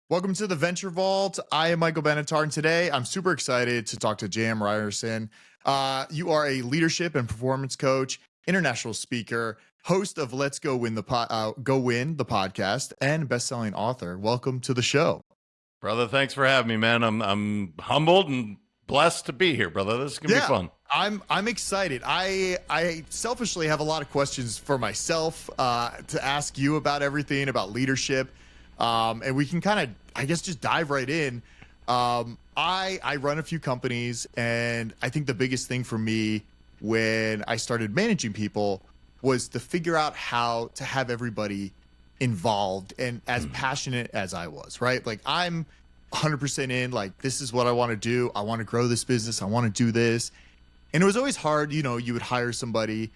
Welcome to the Venture Vault. I am Michael Benatar, and today I'm super excited to talk to JM Ryerson. You are a leadership and performance coach, international speaker, host of Let's Go Win the podcast, and best-selling author. Welcome to the show, brother. Thanks for having me, man. I'm humbled and blessed to be here, brother. This is gonna be fun. I'm excited. I selfishly have a lot of questions for myself to ask you about everything about leadership. And we can kind of, I guess, just dive right in. I run a few companies, and I think the biggest thing for me when I started managing people was to figure out how to have everybody involved and as passionate as I was, right? Like, I'm 100% in, like, this is what I want to do. I want to grow this business. I want to do this. And it was always hard, you would hire somebody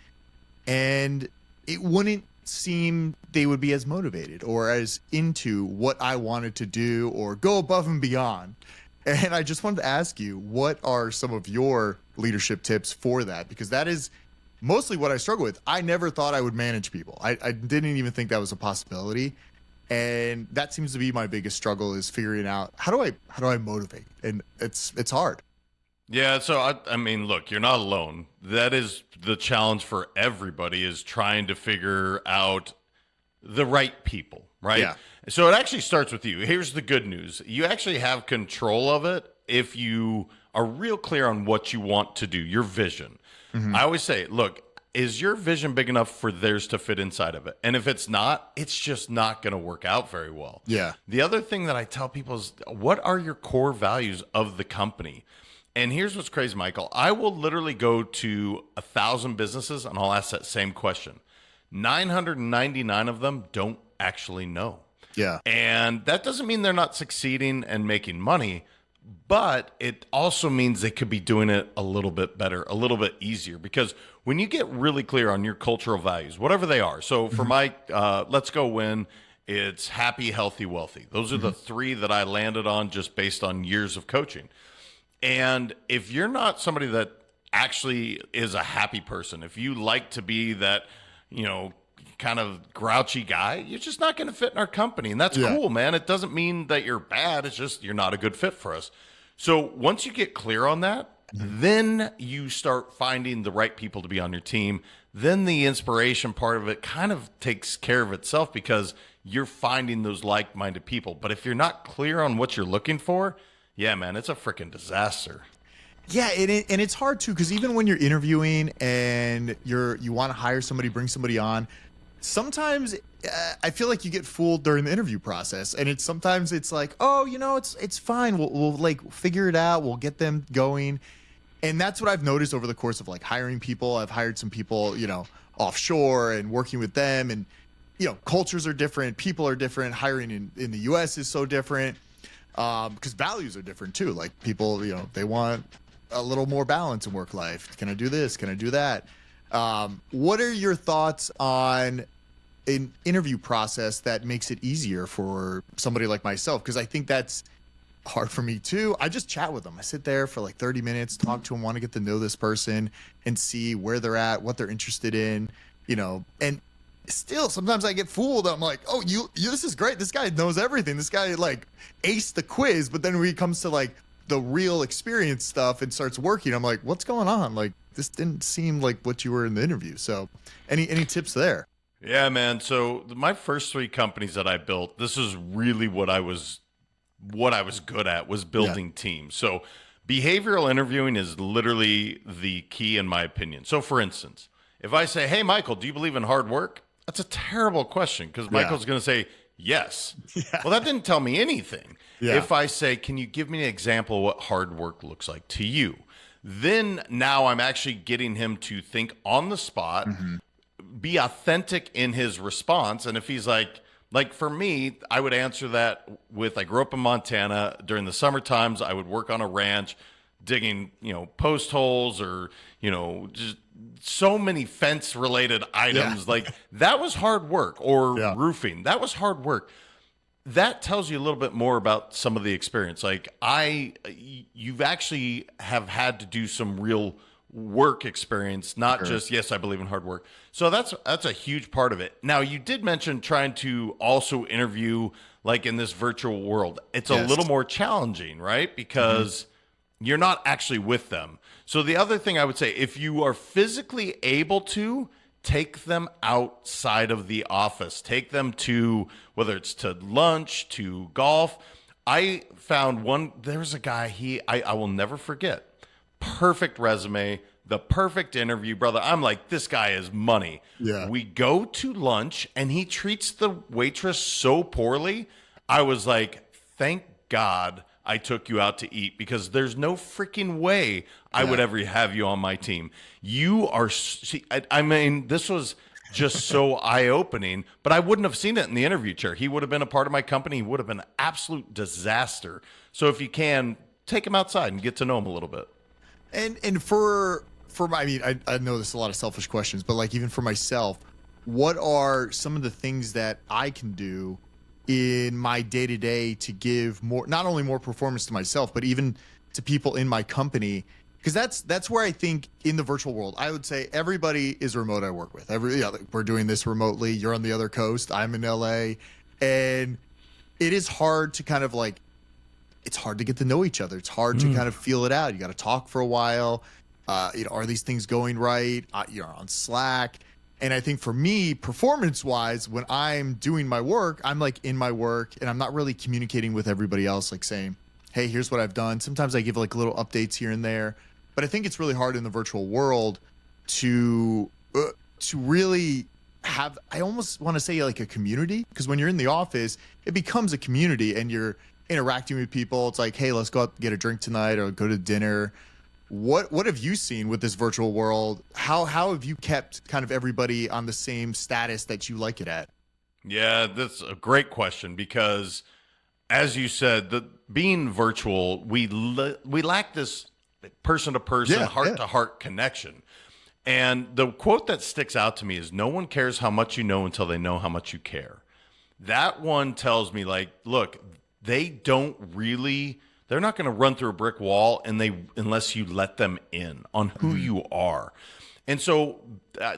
and it wouldn't seem they would be as motivated or as into what I wanted to do or go above and beyond. And I just wanted to ask you, what are some of your leadership tips for that? Because that is mostly what I struggle with. I never thought I would manage people. I didn't even think that was a possibility. And that seems to be my biggest struggle, is figuring out how do I motivate? And it's hard. Yeah, so I mean, look, you're not alone. That is the challenge for everybody, is trying to figure out the right people, right? Yeah. So it actually starts with you. Here's the good news. You actually have control of it if you are real clear on what you want to do, your vision. Mm-hmm. I always say, look, is your vision big enough for theirs to fit inside of it? And if it's not, it's just not going to work out very well. Yeah. The other thing that I tell people is, what are your core values of the company? And here's what's crazy, Michael. I will literally go to 1,000 businesses and I'll ask that same question. 999 of them don't actually know. Yeah. And that doesn't mean they're not succeeding and making money, but it also means they could be doing it a little bit better, a little bit easier. Because when you get really clear on your cultural values, whatever they are. So for my Let's Go Win, it's happy, healthy, wealthy. Those are the three that I landed on just based on years of coaching. And if you're not somebody that actually is a happy person, if you like to be that, kind of grouchy guy, you're just not going to fit in our company. And that's cool, man. It doesn't mean that you're bad. It's just you're not a good fit for us. So once you get clear on that, then you start finding the right people to be on your team. Then the inspiration part of it kind of takes care of itself, because you're finding those like-minded people. But if you're not clear on what you're looking for, yeah, man, it's a freaking disaster. Yeah, and it's hard too, because even when you're interviewing and you want to hire somebody, bring somebody on, sometimes I feel like you get fooled during the interview process, and sometimes it's like, oh, it's fine. We'll like figure it out. We'll get them going, and that's what I've noticed over the course of like hiring people. I've hired some people, offshore and working with them, and cultures are different, people are different. Hiring in the U.S. is so different. Because values are different too. Like people, they want a little more balance in work life. Can I do this? Can I do that? What are your thoughts on an interview process that makes it easier for somebody like myself? Because I think that's hard for me too. I just chat with them. I sit there for like 30 minutes, talk to them, want to get to know this person and see where they're at, what they're interested in, and still sometimes I get fooled. I'm like, oh, you this is great. This guy knows everything. This guy like aced the quiz. But then when it comes to like the real experience stuff and starts working, I'm like, what's going on? Like, this didn't seem like what you were in the interview. So any tips there? Yeah, man. So my first three companies that I built, this is really what I was good at, was building teams. So behavioral interviewing is literally the key, in my opinion. So for instance, if I say, hey, Michael, do you believe in hard work? That's a terrible question, because Michael's going to say yes. Yeah. Well, that didn't tell me anything. Yeah. If I say, can you give me an example of what hard work looks like to you? Then now I'm actually getting him to think on the spot, be authentic in his response. And if he's like for me, I would answer that with, I grew up in Montana. During the summer times, I would work on a ranch digging, post holes or, just so many fence related items. Yeah. Like that was hard work. Or roofing. That was hard work. That tells you a little bit more about some of the experience. Like you've actually have had to do some real work experience, not Sure. just, yes, I believe in hard work. So that's a huge part of it. Now, you did mention trying to also interview like in this virtual world. It's a Yes. little more challenging, right? Because you're not actually with them. So the other thing I would say, if you are physically able to, take them outside of the office. Take them to, whether it's to lunch, to golf. I found one, there's a guy, I will never forget. Perfect resume, the perfect interview, brother. I'm like, this guy is money. Yeah. We go to lunch and he treats the waitress so poorly. I was like, thank God I took you out to eat, because there's no freaking way I would ever have you on my team. You are, I mean, this was just so eye-opening, but I wouldn't have seen it in the interview chair. He would have been a part of my company. He would have been an absolute disaster. So if you can, take him outside and get to know him a little bit. And for my, I mean, I know this is a lot of selfish questions, but like even for myself, what are some of the things that I can do in my day-to-day to give more, not only more performance to myself, but even to people in my company? Because that's where I think in the virtual world, I would say everybody is remote I work with. We're doing this remotely. You're on the other coast. I'm in LA. And it is hard to kind of like, it's hard to get to know each other. It's hard to kind of feel it out. You got to talk for a while. Are these things going right? You're on Slack. And I think for me, performance-wise, when I'm doing my work, I'm like in my work and I'm not really communicating with everybody else, like saying, hey, here's what I've done. Sometimes I give like little updates here and there. But I think it's really hard in the virtual world to really have, I almost want to say like a community, because when you're in the office, it becomes a community and you're interacting with people. It's like, hey, let's go out and get a drink tonight or go to dinner. What have you seen with this virtual world? How have you kept kind of everybody on the same status that you like it at? Yeah, that's a great question, because as you said, being virtual, we lack this person-to-person, heart-to-heart connection. And the quote that sticks out to me is, no one cares how much you know until they know how much you care. That one tells me, like, look, they're not going to run through a brick wall unless you let them in on who you are. And so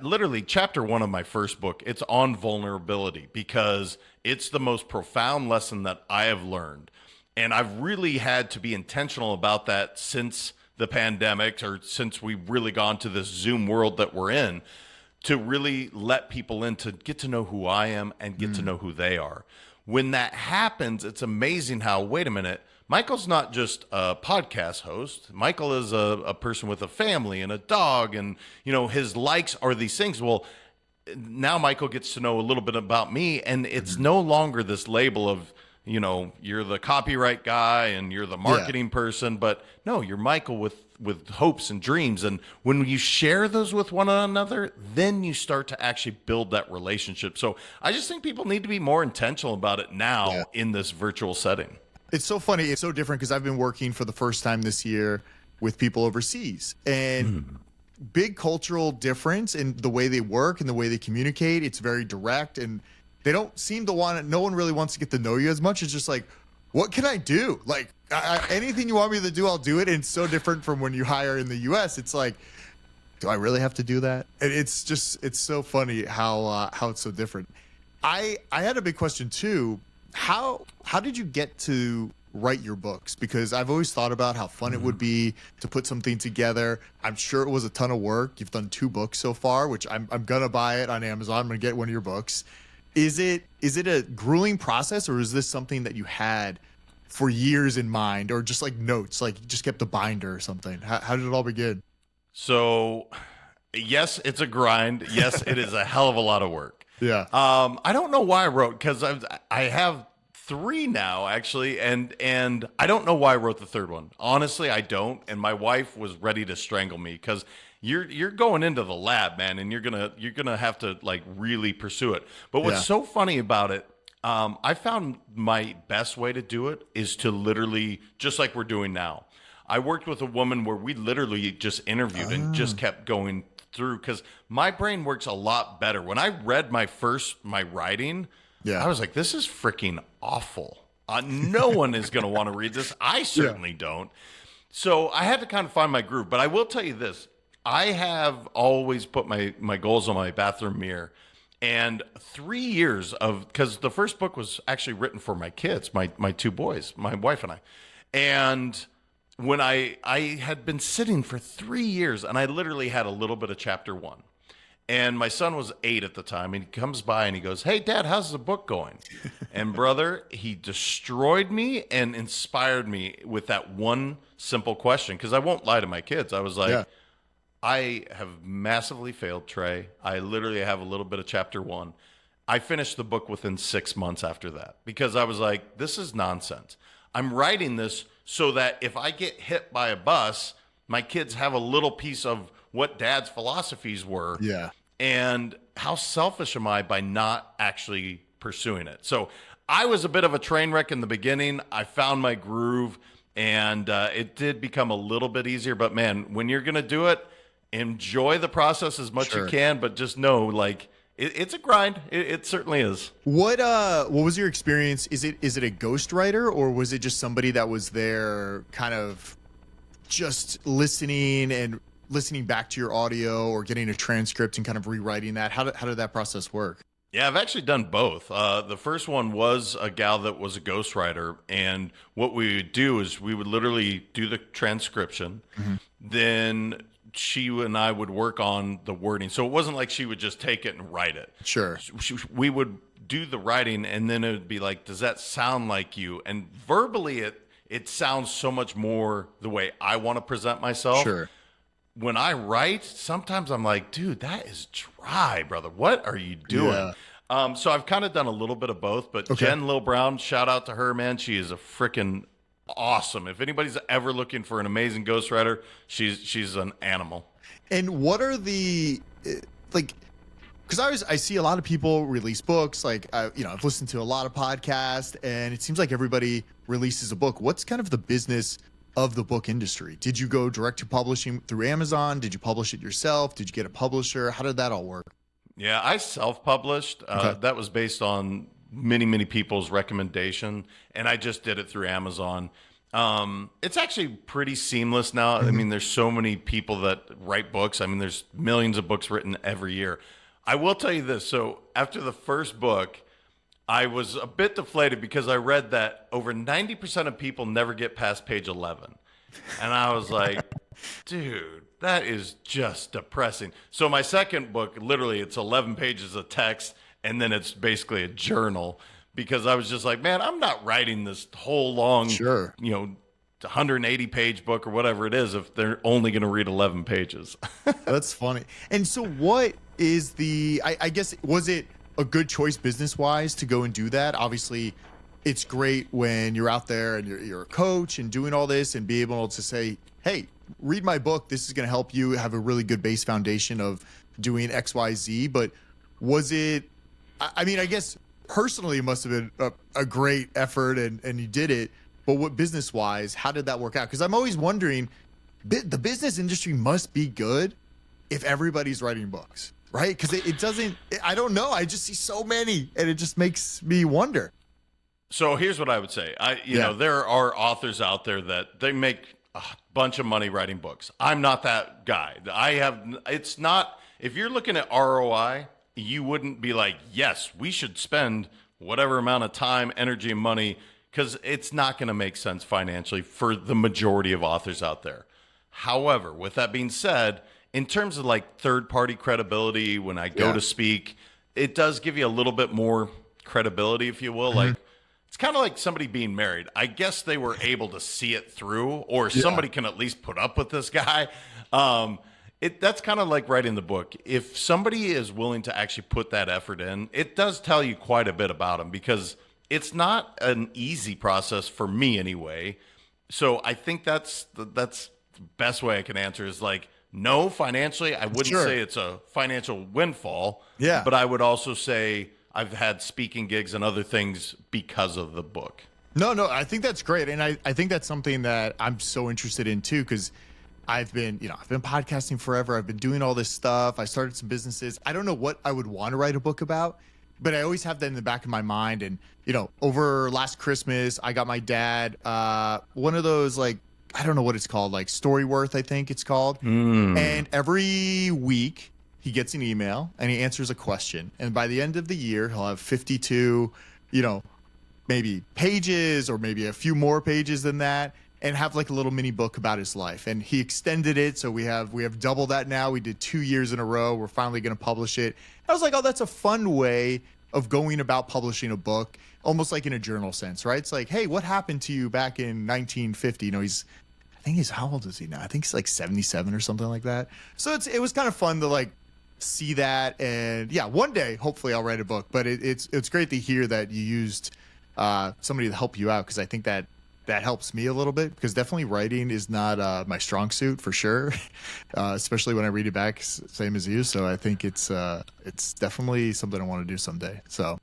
literally chapter 1 of my first book, it's on vulnerability, because it's the most profound lesson that I have learned. And I've really had to be intentional about that since the pandemic, or since we've really gone to this Zoom world that we're in, to really let people in to get to know who I am and get to know who they are. When that happens, it's amazing how, wait a minute, Michael's not just a podcast host. Michael is a person with a family and a dog, and his likes are these things. Well, now Michael gets to know a little bit about me, and it's no longer this label of, you're the copyright guy and you're the marketing person, but no, you're Michael with hopes and dreams. And when you share those with one another, then you start to actually build that relationship. So I just think people need to be more intentional about it now in this virtual setting. It's so funny. It's so different because I've been working for the first time this year with people overseas, and big cultural difference in the way they work and the way they communicate. It's very direct, and they don't seem to want it. No one really wants to get to know you as much. It's just like, what can I do? Like anything you want me to do, I'll do it. And it's so different from when you hire in the US. It's like, do I really have to do that? And it's so funny how it's so different. I had a big question too. How did you get to write your books? Because I've always thought about how fun it would be to put something together. I'm sure it was a ton of work. You've done 2 books so far, which I'm gonna buy it on Amazon. I'm gonna get one of your books. Is it a grueling process, or is this something that you had for years in mind, or just like notes, like you just kept a binder or something? How did it all begin? So, yes, it's a grind. Yes, it is a hell of a lot of work. Yeah. I don't know why I wrote, because I have 3 now actually, and I don't know why I wrote the 3rd one. Honestly, I don't. And my wife was ready to strangle me, because you're going into the lab, man, and you're gonna have to like really pursue it. But what's so funny about it, I found my best way to do it is to literally, just like we're doing now. I worked with a woman where we literally just interviewed and just kept going through, because my brain works a lot better. When I read my writing, I was like, this is freaking awful. No one is going to want to read this. I certainly don't. So I had to kind of find my groove. But I will tell you this. I have always put my goals on my bathroom mirror. And 3 years of, because the first book was actually written for my kids, my two boys, my wife and I. And when I had been sitting for 3 years and I literally had a little bit of chapter one. And my son was 8 at the time, and he comes by and he goes, "Hey, Dad, how's the book going?" And brother, he destroyed me and inspired me with that one simple question. Because I won't lie to my kids. I was like, Yeah. I have massively failed, Trey. I literally have a little bit of chapter one. I finished the book within 6 months after that because I was like, this is nonsense. I'm writing this so that if I get hit by a bus, my kids have a little piece of what Dad's philosophies were. Yeah. And how selfish am I by not actually pursuing it? So I was a bit of a train wreck in the beginning. I found my groove, and it did become a little bit easier. But man, when you're going to do it, enjoy the process as much as Sure. you can, but just know, like, it's a grind. It certainly is. What was your experience? Is it a ghostwriter, or was it just somebody that was there kind of just listening back to your audio, or getting a transcript and kind of rewriting that? How did that process work? Yeah, I've actually done both. The first one was a gal that was a ghostwriter, and what we would do is we would literally do the transcription, then she and I would work on the wording. So it wasn't like she would just take it and write it. Sure. We would do the writing, and then it would be like, does that sound like you? And verbally, it sounds so much more the way I want to present myself. Sure. When I write, sometimes I'm like, dude, that is dry, brother. What are you doing? Yeah. So I've kind of done a little bit of both, but Okay. Jen Lil Brown, shout out to her, man. She is a freaking awesome. If anybody's ever looking for an amazing ghostwriter, she's an animal. And what are the like? Because I see a lot of people release books. Like I've listened to a lot of podcasts, and it seems like everybody releases a book. What's kind of the business of the book industry? Did you go direct to publishing through Amazon? Did you publish it yourself? Did you get a publisher? How did that all work? Yeah, I self-published. Okay. That was based on many people's recommendation, and I just did it through Amazon. It's actually pretty seamless now. I mean, there's so many people that write books. I mean, there's millions of books written every year. I will tell you this. So after the first book, I was a bit deflated because I read that over 90% of people never get past page 11. And I was like, dude, that is just depressing. So my second book, literally, it's 11 pages of text, and then it's basically a journal, because I was just like, man, I'm not writing this whole long, Sure. 180-page book or whatever it is if they're only going to read 11 pages. That's funny. And so what is I guess, was it a good choice business wise to go and do that? Obviously, it's great when you're out there and you're a coach and doing all this and be able to say, hey, read my book. This is going to help you have a really good base foundation of doing XYZ. But was it, I mean, I guess personally it must have been a great effort and you did it. But what business wise, how did that work out? Because I'm always wondering, the business industry must be good if everybody's writing books, right? Because it doesn't, I don't know. I just see so many and it just makes me wonder. So here's what I would say. There are authors out there that they make a bunch of money writing books. I'm not that guy. It's not, if you're looking at ROI, you wouldn't be like, yes, we should spend whatever amount of time, energy, and money, because it's not going to make sense financially for the majority of authors out there. However, with that being said, in terms of like third-party credibility, when I go to speak, it does give you a little bit more credibility, if you will. Like, it's kind of like somebody being married. I guess they were able to see it through, or somebody can at least put up with this guy. That's kind of like writing the book. If somebody is willing to actually put that effort in, it does tell you quite a bit about them, because it's not an easy process for me anyway. So I think that's the best way I can answer is like, no, financially, I wouldn't say it's a financial windfall. Yeah. But I would also say I've had speaking gigs and other things because of the book. No, I think that's great. And I think that's something that I'm so interested in too, because I've been podcasting forever. I've been doing all this stuff. I started some businesses. I don't know what I would want to write a book about, but I always have that in the back of my mind. And, over last Christmas, I got my dad one of those like I don't know what it's called, like Storyworth, I think it's called. And every week he gets an email and he answers a question. And by the end of the year, he'll have 52, maybe pages or maybe a few more pages than that, and have like a little mini book about his life. And he extended it, so we have double that now. We did 2 years in a row. We're finally going to publish it. I was like, oh, that's a fun way of going about publishing a book, almost like in a journal sense, right? It's like, hey, what happened to you back in 1950? How old is he now? I think he's like 77 or something like that. So it was kind of fun to like see that. And yeah, one day, hopefully I'll write a book, but it's great to hear that you used somebody to help you out, because I think that helps me a little bit, because definitely writing is not my strong suit for sure, especially when I read it back, same as you. So I think it's definitely something I want to do someday. So,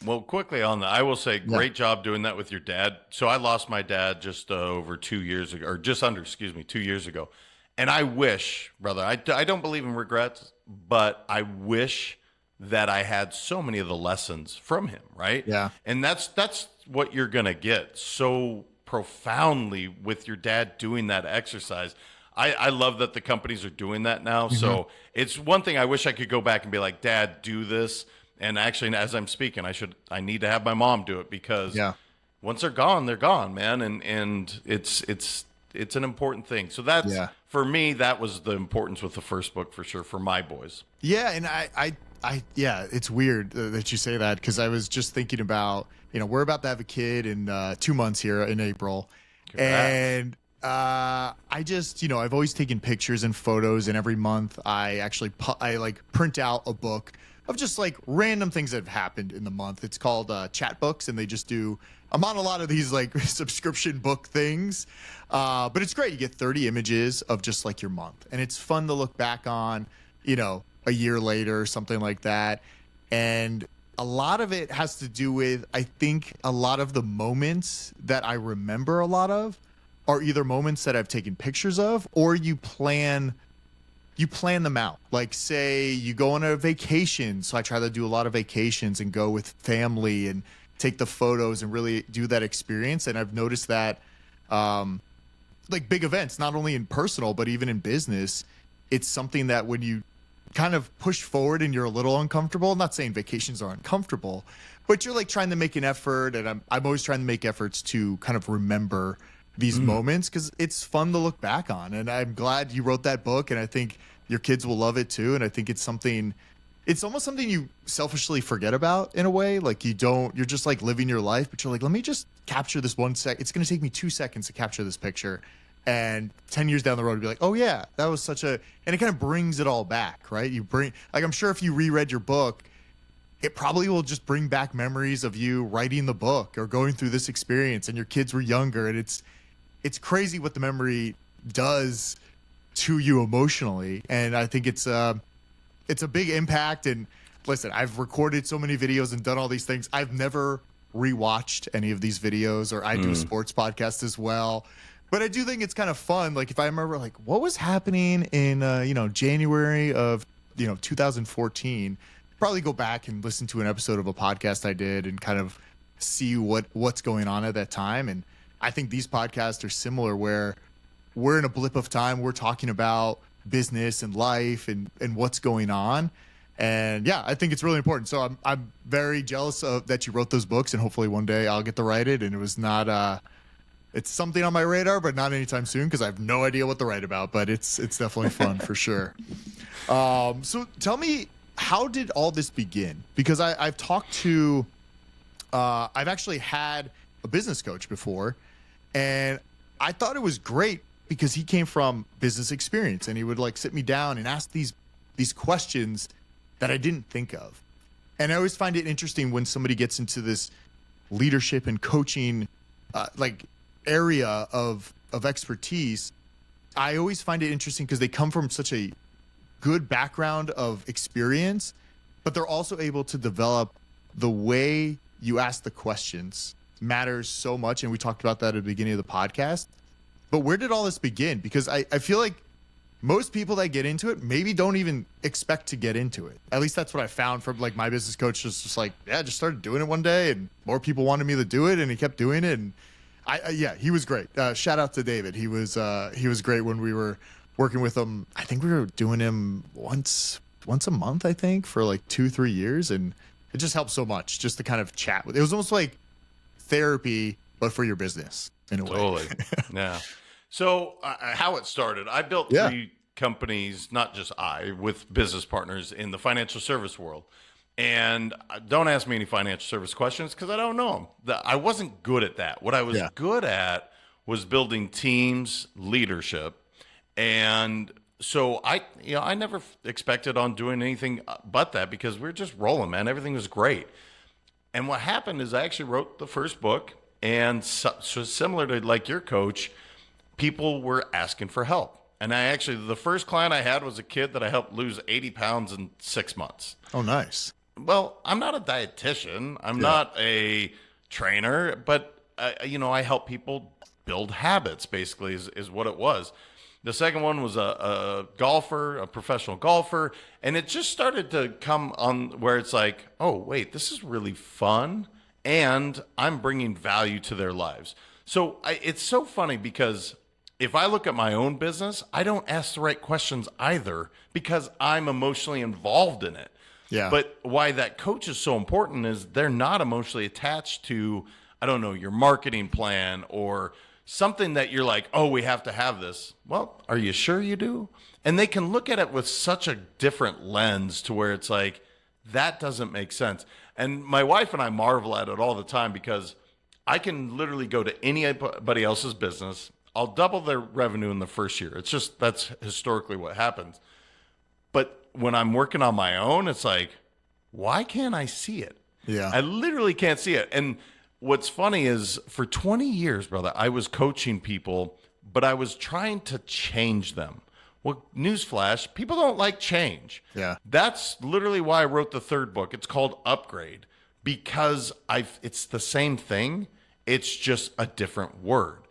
well, quickly on that, I will say, great job doing that with your dad. So I lost my dad just over 2 years ago, or just under, 2 years ago. And I wish, brother, I don't believe in regrets, but I wish that I had so many of the lessons from him, right? Yeah. And that's what you're going to get so profoundly with your dad doing that exercise. I love that the companies are doing that now. Mm-hmm. So it's one thing I wish I could go back and be like, Dad, do this. And actually, as I'm speaking, I need to have my mom do it, because once they're gone, man. And it's an important thing. So that's, for me, that was the importance with the first book for sure, for my boys. Yeah. And it's weird that you say that, because I was just thinking about, we're about to have a kid in 2 months here in April. Congrats. And I just, I've always taken pictures and photos, and every month I actually print out a book of just like random things that have happened in the month. It's called Chat Books, and they just I'm on a lot of these like subscription book things, but it's great. You get 30 images of just like your month, and it's fun to look back on, a year later or something like that. And a lot of it has to do with, I think, a lot of the moments that I remember a lot of are either moments that I've taken pictures of, or you plan them out. Like, say you go on a vacation. So I try to do a lot of vacations and go with family and take the photos and really do that experience. And I've noticed that like big events, not only in personal, but even in business, it's something that when you kind of push forward and you're a little uncomfortable, I'm not saying vacations are uncomfortable, but you're like trying to make an effort. And I'm always trying to make efforts to kind of remember these moments, because it's fun to look back on. And I'm glad you wrote that book, and I think your kids will love it too. And I think it's almost something you selfishly forget about in a way. Like you're just like living your life, but you're like, let me just capture this 1 sec. It's going to take me 2 seconds to capture this picture. And 10 years down the road, you'll be like, oh yeah, that was and it kind of brings it all back, right? I'm sure if you reread your book, it probably will just bring back memories of you writing the book or going through this experience, and your kids were younger. And it's crazy what the memory does to you emotionally. And I think it's a big impact. And listen, I've recorded so many videos and done all these things. I've never rewatched any of these videos, or I do a sports podcast as well. But I do think it's kind of fun. Like if I remember like what was happening in, January of, 2014, probably go back and listen to an episode of a podcast I did and kind of see what's going on at that time. And I think these podcasts are similar, where we're in a blip of time. We're talking about business and life and what's going on. And yeah, I think it's really important. So I'm very jealous of that you wrote those books, and hopefully one day I'll get to write it. And it was not, it's something on my radar, but not anytime soon, because I have no idea what to write about, but it's definitely fun for sure. So tell me, how did all this begin? Because I've talked to, I've actually had a business coach before, and I thought it was great because he came from business experience, and he would like sit me down and ask these questions that I didn't think of. And I always find it interesting when somebody gets into this leadership and coaching, area of expertise. I always find it interesting because they come from such a good background of experience, but they're also able to develop the way you ask the questions matters so much. And we talked about that at the beginning of the podcast. But where did all this begin? Because I feel like most people that get into it maybe don't even expect to get into it. At least that's what I found from like my business coach. Just like, yeah, just started doing it one day, and more people wanted me to do it, and he kept doing it. And Yeah, he was great. Shout out to David. He was great when we were working with him. I think we were doing him once a month, I think, for like 2-3 years, and it just helped so much just to kind of chat with. It was almost like therapy, but for your business in a way. Totally. Yeah. So how it started, I built 3 companies, not just I, with business partners in the financial service world. And don't ask me any financial service questions because I don't know them. I wasn't good at that. What I was good at was building teams, leadership. And so I never expected on doing anything but that because we were just rolling, man. Everything was great. And what happened is I actually wrote the first book, and so similar to like your coach, people were asking for help. And the first client I had was a kid that I helped lose 80 pounds in 6 months. Oh, nice. Well, I'm not a dietitian. I'm not a trainer, but I help people build habits, basically, is what it was. The second one was a golfer, a professional golfer, and it just started to come on where it's like, oh, wait, this is really fun, and I'm bringing value to their lives. So it's so funny because if I look at my own business, I don't ask the right questions either because I'm emotionally involved in it. Yeah. But why that coach is so important is they're not emotionally attached to, I don't know, your marketing plan or something that you're like, oh, we have to have this. Well, are you sure you do? And they can look at it with such a different lens to where it's like, that doesn't make sense. And my wife and I marvel at it all the time because I can literally go to anybody else's business. I'll double their revenue in the first year. It's just, that's historically what happens. But when I'm working on my own, it's like, why can't I see it? Yeah. I literally can't see it. And what's funny is for 20 years, brother, I was coaching people, but I was trying to change them. Well, newsflash, people don't like change. Yeah. That's literally why I wrote the third book. It's called Upgrade because it's the same thing. It's just a different word.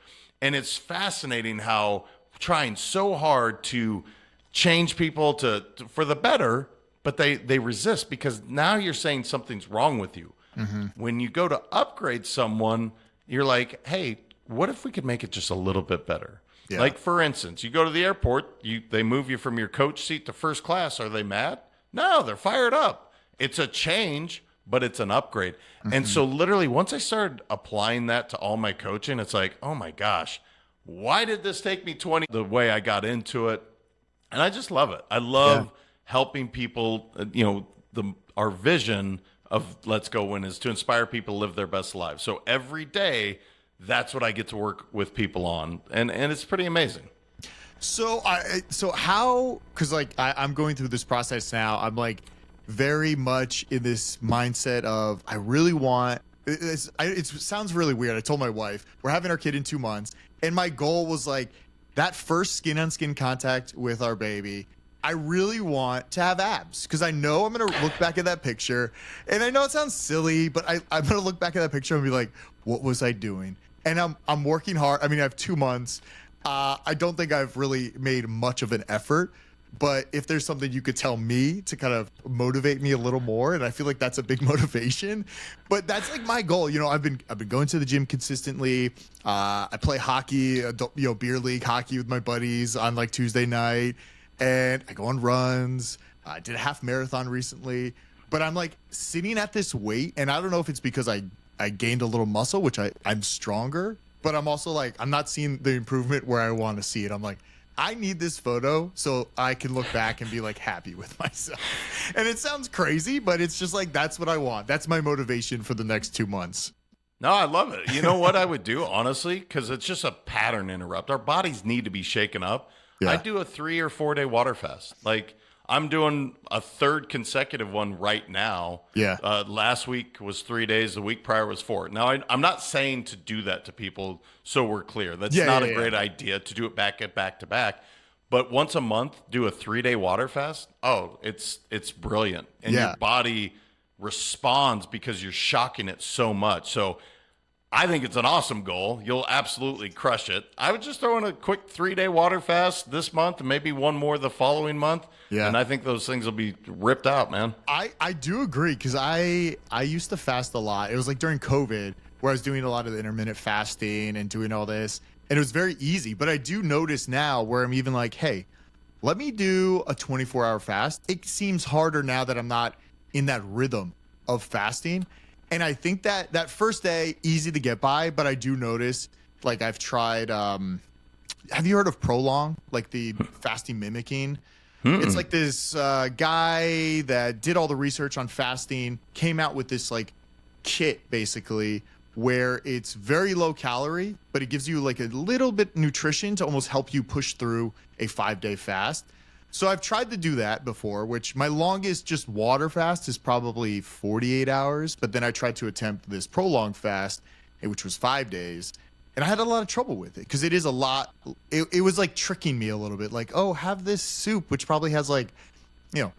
And it's fascinating how trying so hard to change people to for the better, but they resist because now you're saying something's wrong with you. Mm-hmm. When you go to upgrade someone, you're like, hey, what if we could make it just a little bit better? Yeah. Like, for instance, you go to the airport, they move you from your coach seat to first class. Are they mad? No, they're fired up. It's a change, but it's an upgrade. Mm-hmm. And so literally once I started applying that to all my coaching, it's like, oh my gosh, why did this take me 20? The way I got into it. And I just love it. I love helping people, our vision of Let's Go Win is to inspire people to live their best lives. So every day, that's what I get to work with people on. And it's pretty amazing. So how, because like I'm going through this process now, I'm like very much in this mindset of I really want, it sounds really weird. I told my wife, we're having our kid in 2 months. And my goal was like that first skin on skin contact with our baby. I really want to have abs because I know I'm going to look back at that picture. And I know it sounds silly, but I'm going to look back at that picture and be like, what was I doing? And I'm working hard. I mean, I have 2 months. I don't think I've really made much of an effort. But if there's something you could tell me to kind of motivate me a little more, and I feel like that's a big motivation. But that's like my goal. You know, I've been going to the gym consistently. I play hockey, beer league hockey with my buddies on like Tuesday night, and I go on runs. I did a half marathon recently. But I'm like sitting at this weight, and I don't know if it's because I gained a little muscle, which I'm stronger. But I'm also like I'm not seeing the improvement where I want to see it. I'm like, I need this photo so I can look back and be like happy with myself. And it sounds crazy, but it's just like, that's what I want. That's my motivation for the next 2 months. No, I love it. You know what I would do, honestly? Because it's just a pattern interrupt. Our bodies need to be shaken up. Yeah. I'd do a 3 or 4 day water fast. Like I'm doing a third consecutive one right now. Yeah. Last week was 3 days. The week prior was 4. Now, I'm not saying to do that to people so we're clear. That's not a great idea to do it back to back. But once a month, do a 3 day water fast. Oh, it's brilliant. And your body responds because you're shocking it so much. So I think it's an awesome goal. You'll absolutely crush it. I would just throw in a quick 3 day water fast this month and maybe one more the following month. Yeah. And I think those things will be ripped out, man. I do agree because I used to fast a lot. It was like during COVID. where I was doing a lot of the intermittent fasting and doing all this. And it was very easy. But I do notice now where I'm even like, hey, let me do a 24-hour fast. It seems harder now that I'm not in that rhythm of fasting. And I think that that first day, easy to get by. But I do notice, like I've tried, have you heard of Prolong? Like the fasting mimicking? It's like this guy that did all the research on fasting, came out with this like kit basically where it's very low calorie, but it gives you like a little bit nutrition to almost help you push through a 5-day fast. So I've tried to do that before, which my longest just water fast is probably 48 hours. But then I tried to attempt this prolonged fast, which was 5 days. And I had a lot of trouble with it because it is a lot. It was like tricking me a little bit. Like, oh, have this soup, which probably has like,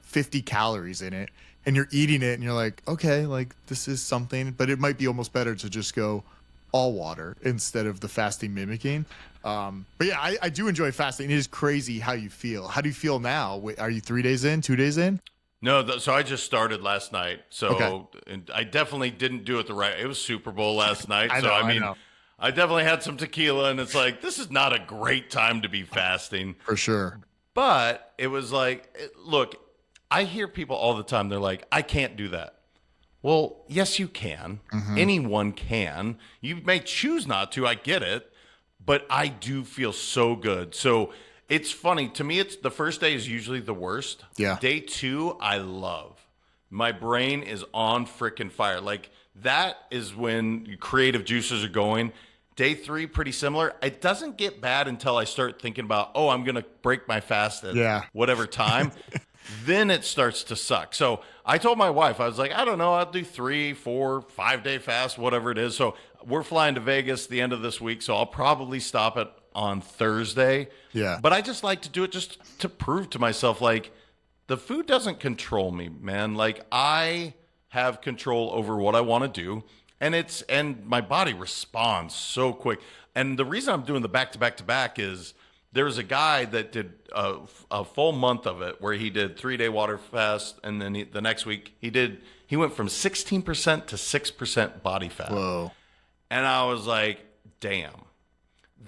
50 calories in it. And you're eating it and you're like, okay, like this is something. But it might be almost better to just go all water instead of the fasting mimicking. But yeah, I do enjoy fasting. It is crazy how you feel. How do you feel now? Are you 3 days in, 2 days in? No, so I just started last night. So Okay. and I definitely didn't do it the right. It was Super Bowl last night. I So know, I I mean, know. I definitely had some tequila, and it's like, this is not a great time to be fasting. For sure. But it was like, look, I hear people all the time. They're like, I can't do that. Well, yes, you can. Anyone can. You may choose not to. I get it. But I do feel so good. So it's funny. To me, it's the first day is usually the worst. Yeah. Day 2, I love. My brain is on frickin' fire. Like, that is when creative juices are going. Day 3, pretty similar. It doesn't get bad until I start thinking about, oh, I'm going to break my fast at whatever time. Then it starts to suck. So I told my wife, I was like, I don't know, I'll do 3, 4, 5-day fast, whatever it is. So we're flying to Vegas the end of this week, so I'll probably stop it on Thursday. Yeah. But I just like to do it just to prove to myself, like, the food doesn't control me, man. Like, I have control over what I want to do, and my body responds so quick. And the reason I'm doing the back-to-back-to-back is there's a guy that did a full month of it where he did 3-day water fast, and then the next week he went from 16% to 6% body fat. Whoa. And I was like, damn,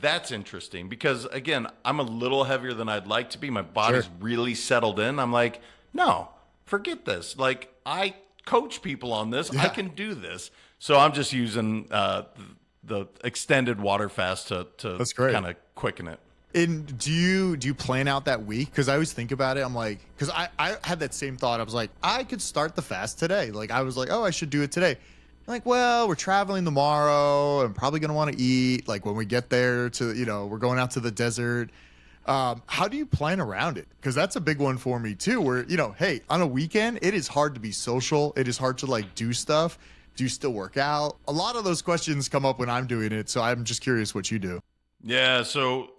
that's interesting because, again, I'm a little heavier than I'd like to be. My body's really settled in. I'm like, no, forget this. Like, I coach people on this. Yeah. I can do this. So I'm just using the extended water fast to That's great. kind of quicken it. And do you plan out that week? Because I always think about it. I'm like, because I had that same thought. I was like, I could start the fast today. Like, I was like, oh, I should do it today. I'm like, well, we're traveling tomorrow. I'm probably going to want to eat. Like, when we get there to, we're going out to the desert. How do you plan around it? Because that's a big one for me, too, where, hey, on a weekend, it is hard to be social. It is hard to, like, do stuff. Do you still work out? A lot of those questions come up when I'm doing it. So I'm just curious what you do. Yeah, so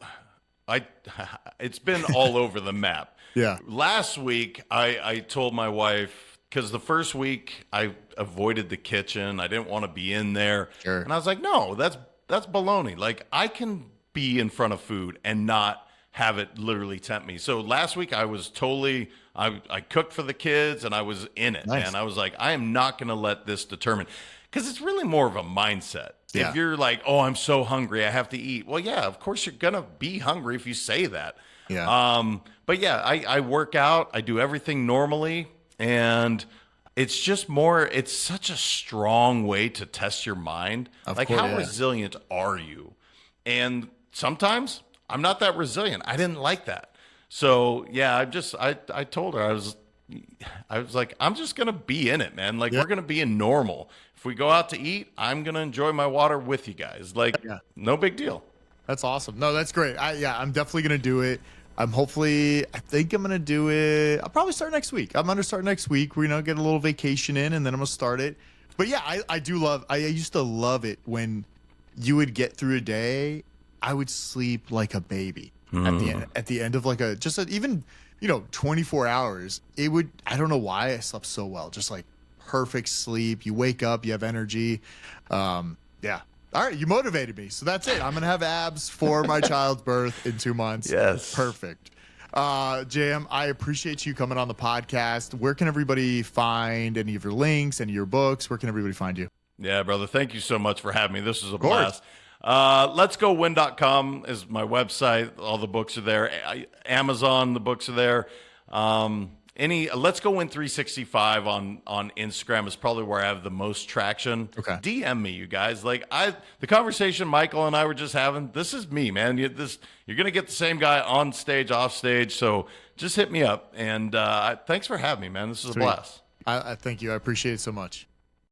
it's been all over the map. Yeah. Last week, I told my wife, because the first week I avoided the kitchen. I didn't want to be in there. Sure. And I was like, no, that's baloney. Like, I can be in front of food and not have it literally tempt me. So last week I was totally, I cooked for the kids and I was in it. Nice. And I was like, I am not going to let this determine. Because it's really more of a mindset. Yeah. If you're like, oh, I'm so hungry, I have to eat. Well, yeah, of course you're going to be hungry if you say that. Yeah. But yeah, I work out. I do everything normally. And it's just more, it's such a strong way to test your mind. Of like, course, how yeah. resilient are you? And sometimes I'm not that resilient. I didn't like that. So yeah, I told her, I was like, I'm just going to be in it, man. Like, Yeah. we're going to be in normal. If we go out to eat, I'm going to enjoy my water with you guys. Like, no big deal. That's awesome. No, that's great. I'm definitely going to do it. I think I'm going to do it. I'll probably start next week. I'm going to start next week. We're going to get a little vacation in and then I'm going to start it. But yeah, I used to love it when you would get through a day. I would sleep like a baby at the end of like even 24 hours. I don't know why I slept so well. Just like perfect sleep. You wake up, you have energy. Yeah. All right, you motivated me. So that's it. I'm going to have abs for my child's birth in 2 months. Yes. Perfect. JM, I appreciate you coming on the podcast. Where can everybody find any of your links, any of your books? Where can everybody find you? Yeah, brother. Thank you so much for having me. This was a course. blast. Let'sgowin.com is my website. All the books are there. Amazon, the books are there. Let's Go Win 365 on Instagram is probably where I have the most traction. Okay. DM me, you guys. The conversation Michael and I were just having, this is me, man. You're gonna get the same guy on stage, off stage. So just hit me up. And thanks for having me, man. This is a blast. I thank you. I appreciate it so much.